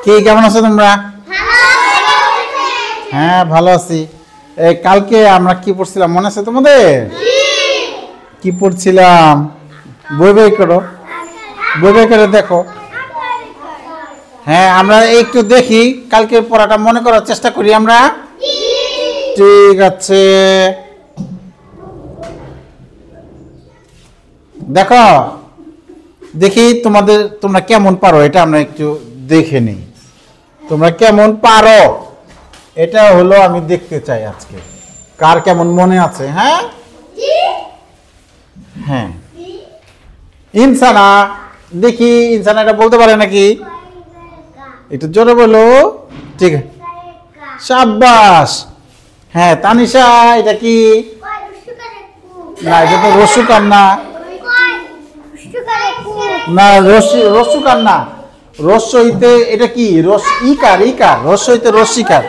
কি কেমন আছো তোমরা? হ্যাঁ ভালো আছি। এই কালকে আমরা কি পড়ছিলাম মনে আছে তোমাদের? কি পড়ছিলাম? বই বই করো, বই বই করে দেখো। হ্যাঁ আমরা একটু দেখি, কালকে পড়াটা মনে করার চেষ্টা করি আমরা। ঠিক আছে, দেখো দেখি তোমরা কেমন পারো, এটা আমরা একটু দেখে নিই। তোমরা কেমন পারো এটা হলো আমি দেখতে চাই আজকে, কার কেমন মনে আছে। হ্যাঁ হ্যাঁ, ইনসানা, দেখি ইনসানা এটা বলতে পারে নাকি, একটু জোরে বলো। ঠিক আছে, শাবাশ। হ্যাঁ তানিশা, এটা কি? না এটা তো রসুকার না, না রসুকার না, রস্যইতে এটা কি? ইকার, ইকার, রস্যইতে রস্যিকার।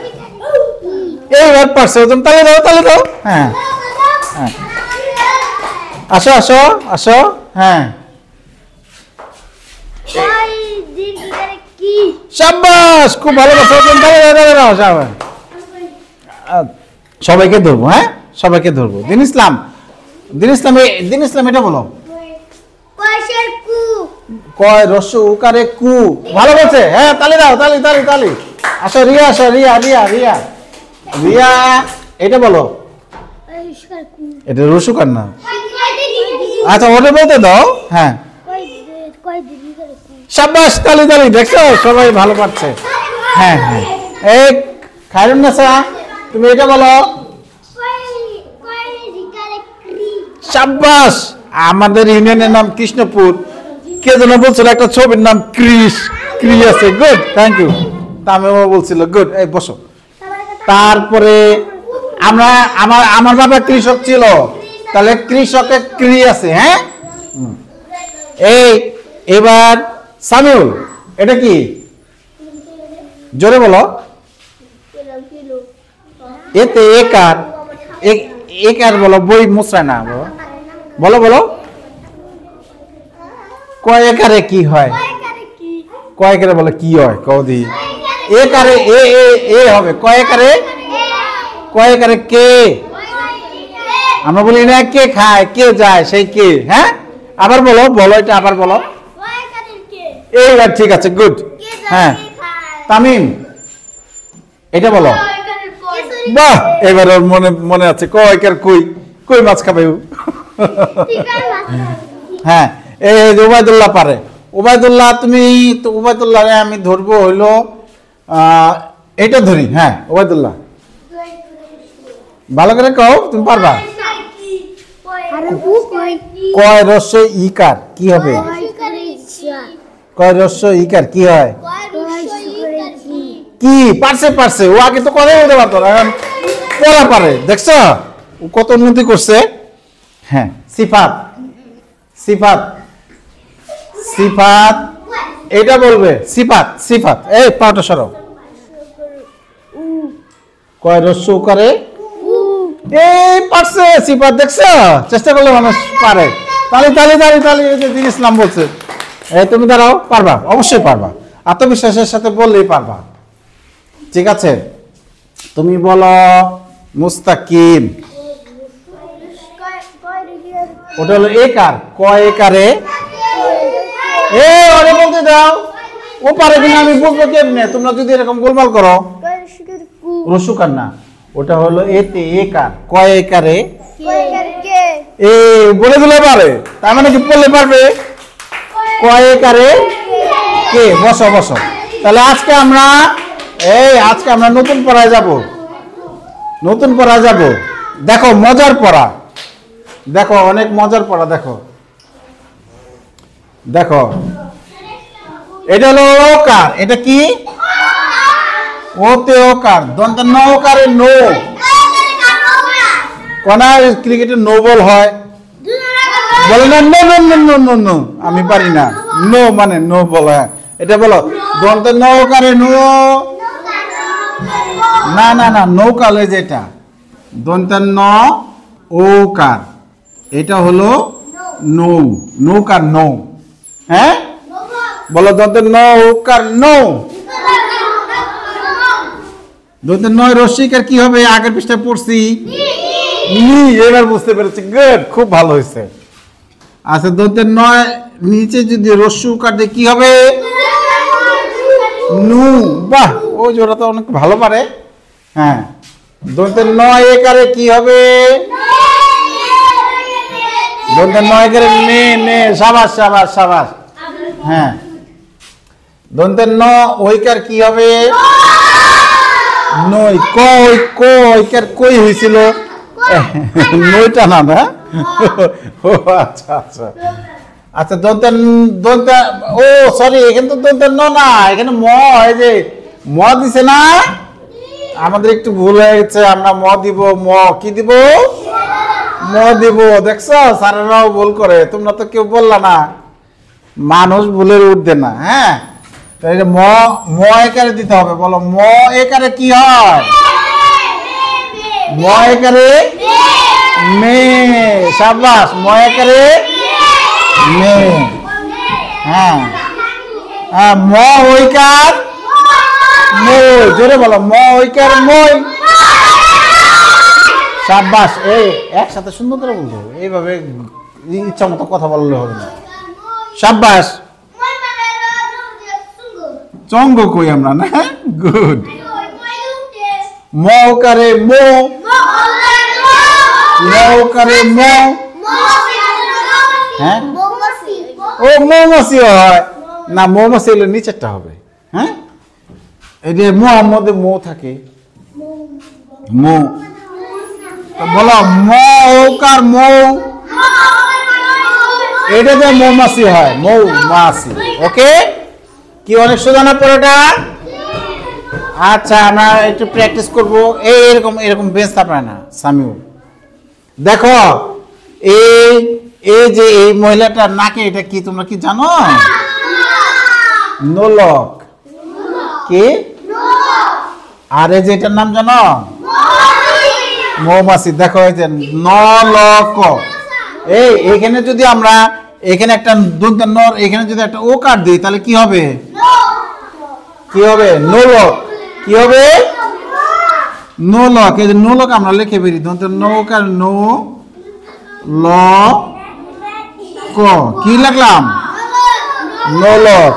এইবার পারছো, তুমি তালে দাও, তালে দাও। হ্যাঁ হ্যাঁ, আসো আসো আসো। হ্যাঁ শাবাশ, খুব ভালো করছো, তুমি তালে দাও। সবাইকে ধরবো, হ্যাঁ সবাইকে ধরবো। দিন ইসলাম, দিন ইসলাম, দিন ইসলাম এটা বলো। কয় রস্য উকারে কু, ভালো বলছে। হ্যাঁ তালি দাও, তালি তালি তালি। আসো রিয়া, আসো রিয়া, রিয়া রিয়া রিয়া, এটা বলো। এটা রসুকার না, আচ্ছা ওটা বলতে দাও। হ্যাঁ শাবাশ, তালি তালি, দেখছো সবাই ভালো পাচ্ছে। হ্যাঁ হ্যাঁ, এই খায়রুন্নেসা তুমি এটা বলো। শাবাশ, আমাদের ইউনিয়নের নাম কৃষ্ণপুর, কে যেন বলছিল একটা ছবির নাম ক্রিস, ক্রি আছে। Good, thank you. তামিমও বলছিল গুড। এই বসো। তারপরে আমার বাবা কৃষক ছিল, তাহলে কৃষকের ক্রি আছে। হ্যাঁ এই এবার সামিউল, এটা কি? জোরে বলো। এতে একার, একার বলো, বই মুসরা না বলো, বলো বলো। কয় একারে কি হয়? কয় একারে বলে কি হয় কৌদি? একারে এ এ এ হবে। কয় একারে? কয় একারে কে? আমরা বলি না কে খায়, কে যায়, সেই কে। হ্যাঁ আবার বলো, বলো এটা আবার বলো। এইবার ঠিক আছে, গুড। হ্যাঁ তামিম এটা বলো। বাহ, এবার ওর মনে আছে। কয় একার কই, কই মাছ খাবে। হ্যাঁ এই ওবায়দুল্লাহ পারে। ওবায়দুল্লাহ, তুমি তো ওবায়দুল্লাহ আমি ধরবো হইলো এটা ধরি। হ্যাঁ ওবায়দুল্লাহ, ভালো করে কও, তুমি পারবা। কয় রস্য ইকার কি হবে? কয় রস্য ইকার কি হয়? কি? পারছে পারছে, ও আগে তো কথাই বলতে পারতো না, এখন পড়া পারে। দেখছো ও কত উন্নতি করছে। হ্যাঁ সিফাত, সিফাত, সিফাত এটা বলবে। সিফাত, সিফাত, এই পাটা সরো। কয় রস্য করে? এই পারছে সিফাত, দেখছো চেষ্টা করলে মানুষ পারে। তালি তালি তালি তালি, এই যে দিন ইসলাম বলছে। এই তুমি দাঁড়াও, পারবা, অবশ্যই পারবা, আত্মবিশ্বাসের সাথে বললেই পারবা। ঠিক আছে, তুমি বলো মুস্তাকিম। ওটা হলো একার। কয় একারে? এ ওরে বলতে দাও, ও পারে কিনা আমি বুঝবো কেমনে? তোমরা যদি এরকম গোলমাল করো। রসুকার না, ওটা হলো এতে একার। কয় একারে? এ বলে দিলে পারে, তার মানে কি বললে পারবে? কয় একারে কে? বসো বসো। তাহলে আজকে আমরা নতুন পড়ায় যাব, নতুন পড়া যাব। দেখো মজার পড়া, দেখো অনেক মজার পড়া। দেখো দেখো, এটা হলো ওকার। এটা কি? ওতে ওকার, দন্ত নৌকারে নো। কোনা ক্রিকেটে নো বল হয়, বলে না no no no no no no, আমি পারি না। নো মানে নো বল। হ্যাঁ এটা বলো, দন্ত নৌকারে নো। না না না, নৌকা লয় যেটা, দন্ত ন ওকার, এটা হলো নৌ, নৌকার নৌ। হ্যাঁ বলো দন্তের ন ওকার নো। দন্তের নয় রস্যইকার কি হবে? আগের পৃষ্ঠায় পড়ছি নি। এবার বুঝতে পেরেছি, গুড, খুব ভালো হয়েছে। আচ্ছা, দন্তের নয় নিচে যদি রস্য উকার দিয়ে কি হবে? নু। বাহ, ও জোড়া তো অনেক ভালো পারে। হ্যাঁ, দন্তের নয় একারে কি হবে? দন্তের নয় একারে নে নে। সাবাস সাবাস সাবাস। হ্যাঁ, দন্তের ন ওইকার কি হবে? নই। কই কইকার কই হয়েছিল নইটা না না। ও আচ্ছা আচ্ছা আচ্ছা। দন্তের দন্তের ও সরি, এখানে তো দন্তের ন না, এখানে ম। এই যে ম দিছে না, আমাদের একটু ভুল হয়ে গেছে। আমরা ম দিব, ম কি দিব? ম দিব। দেখছো, স্যারেরাও ভুল করে, তোমরা তো কেউ বললা না। মানুষ ভুলের ঊর্ধ্বে না। হ্যাঁ, তাই ম ম একারে দিতে হবে। বলো ম একারে কি হয়? ম একারে মে। সাবাস, ম একারে মে। হ্যাঁ হ্যাঁ, ম ওইকার মই। জোরে বলো, ম ওইকার মই। সাবাস। এই একসাথে সুন্দর করে বলতে হবে, এইভাবে ইচ্ছা মতো কথা বললে হবে না। সাবাস। চঙ্গ কই আমরা না? গুড। ম ওকারে মো। ম ওকারে মো। হ্যাঁ, ও মৌমাছি হয় না, মৌমাছি হলে নিচেরটা হবে। হ্যাঁ, এই যে মোহাম্মদে মো থাকে, মো। বলো ম ওকার মৌ। এটা যে মৌমাছি হয়, মৌমাছি। ওকে, কি অনেক সোজা না পড়াটা? আচ্ছা, আমরা একটু প্র্যাকটিস করবো। এরকম এরকম বেঞ্চ থাকবে না সামিউল। দেখো, এই এই যে এই মহিলাটার নাকে এটা কি তোমরা কি জানো? নোলক। কি? আর এই যে এটার নাম জানো? মৌমাছি। দেখো এই যে নলক। এইখানে যদি আমরা এখানে একটা দন্তের নর, এখানে যদি একটা ওকার দিই তাহলে কি হবে? কি হবে? নোলক। কি হবে? নোলক। এই যে নোলক আমরা লিখে বেরি, দন্তের নৌকার নো ল ক। কি লিখলাম? নোলক।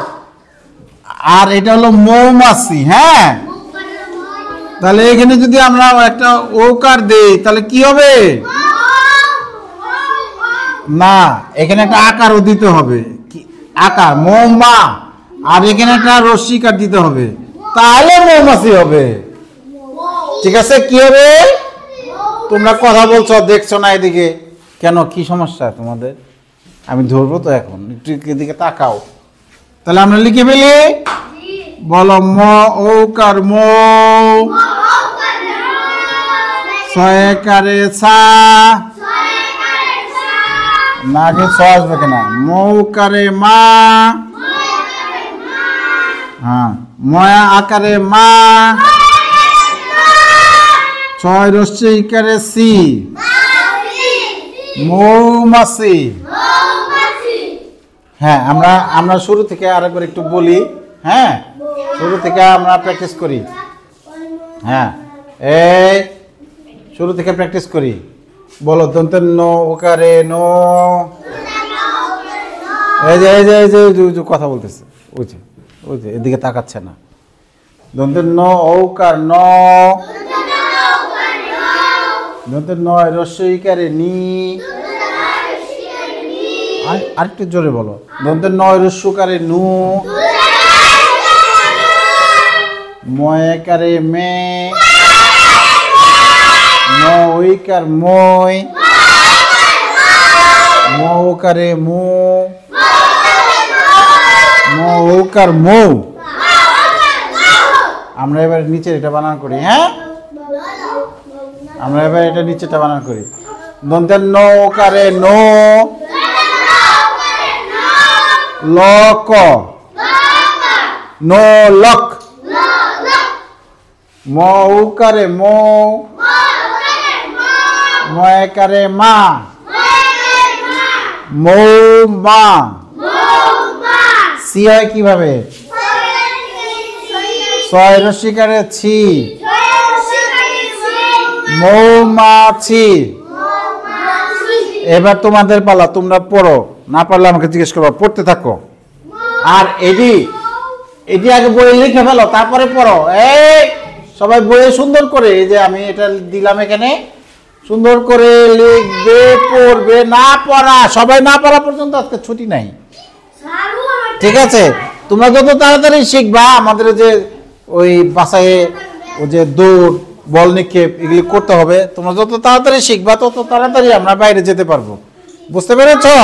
আর এটা হলো মৌমাছি। হ্যাঁ, তাহলে এখানে যদি আমরা একটা ওকার দেই তাহলে কি হবে? না, এখানে একটা আকারও দিতে হবে। আকার মৌমা, আর এখানে একটা রস্যিকার দিতে হবে, তাহলে মৌমাছি হবে। ঠিক আছে, কি হবে? তোমরা কথা বলছো, দেখছো না এদিকে কেন? কি সমস্যা তোমাদের? আমি ধরবো তো এখন, একটু এদিকে তাকাও। তাহলে আমরা লিখে ফেলি। বলো ম ওকার মৌ। ছয়কারে ছা। না, আগে ছ আসবে কেনা? মৌকারে মা। হ্যাঁ, ময়া আকারে মা। ছয় রস্যইকারে সি। মৌমাছি। হ্যাঁ, আমরা শুরু থেকে আরেকবার একটু বলি। হ্যাঁ, শুরু থেকে আমরা প্র্যাকটিস করি। হ্যাঁ, এই শুরু থেকে প্র্যাকটিস করি। বলো দন্তের ন ওকারে নো। এই যে এই যে এই যে কথা বলতেছে, ওই যে ওই যে এদিকে তাকাচ্ছে না। দন্তের ন ওকার ন। দন্তের নয় রস্যইকারে নি। আরেকটু জোরে বলো। দন্তের নয় রস্যকারে নু। ময়কারে মে। মইকার মই। মৌকারে মু। মৌকার মৌ। আমরা এবার নিচে এটা বানান করি। হ্যাঁ, আমরা এবার এটা নিচেটা বানান করি। দন্তের নৌকারে নো। লক। নো লক। মৌকারে মৌ। ময়কারে মা। মৌমা। সি হয় কিভাবে? ছয় রসিকারে ছি, মৌমাছি। এবার তোমাদের পালা, তোমরা পড়ো, না পারলে আমাকে জিজ্ঞেস করবো, পড়তে থাকো। আর এটি আগে বইয়ে লিখে ফেলো, তারপরে পড়ো। এই সবাই বইয়ে সুন্দর করে, এই যে আমি এটা দিলাম এখানে, সুন্দর করে লিখবে, পড়বে। না পড়া, সবাই না পড়া পর্যন্ত আজকে ছুটি নাই, ঠিক আছে? তোমরা যত তাড়াতাড়ি শিখবা, আমাদের যে ওই বাসায় ওই যে দৌড়, বল নিক্ষেপ, এগুলি করতে হবে। তোমরা যত তাড়াতাড়ি শিখবা তত তাড়াতাড়ি আমরা বাইরে যেতে পারবো। বুঝতে পেরেছো?